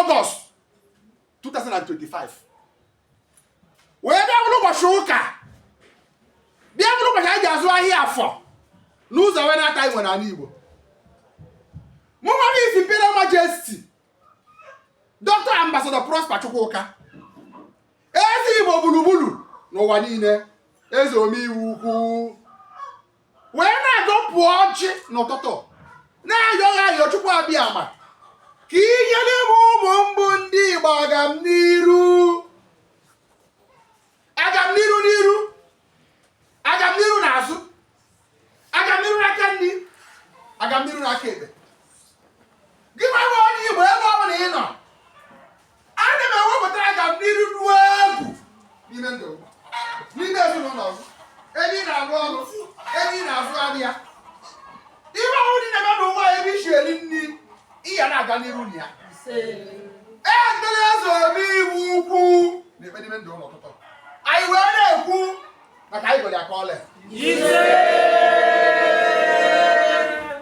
August 2025. Wee bịa bụrụ ụbọchị ụka. Bịa bụrụ ụbọchị anyị ji azụ ahịa afọ n'ụzọ wee na-ata igwe n'ala Igbo. Mụ nwa m Imperial Majesty Dr. Amb Prosper Chukwuka Eze Igbo gburugburu n'ụwa niile, eze omeiwu ukwu, wee na-adọpụ ọjị n'ụtụtụ na-ayọghị ayọ Chukwu abịa ama ka inyere m ụmụ mbụ ndị Igbo agam n'iru n'azụ, agam n'iru n'aka nri, agam n'iru n'aka ekpe. Gị nwa bụ onye Igbo ebe ọ bụla ị nọ, ana m ewepụta agam n'iru ruo egwu n'ime ndụ, n'ime ezinụlọ gị, ebe ị na-arụ ọrụ, ebe ị na-azụ ahịa, ibe ọhụrụ dị na-eme n'ụwa ebe isi eri nri, iya na-aga n'iru na ya. Ekpere eze omeiwu ukwu na-ekpe n'ime ndụ ụlọ ụtụtụ. Anyị wee na-ekwu maka anyị gụrụ ya ka ọlị.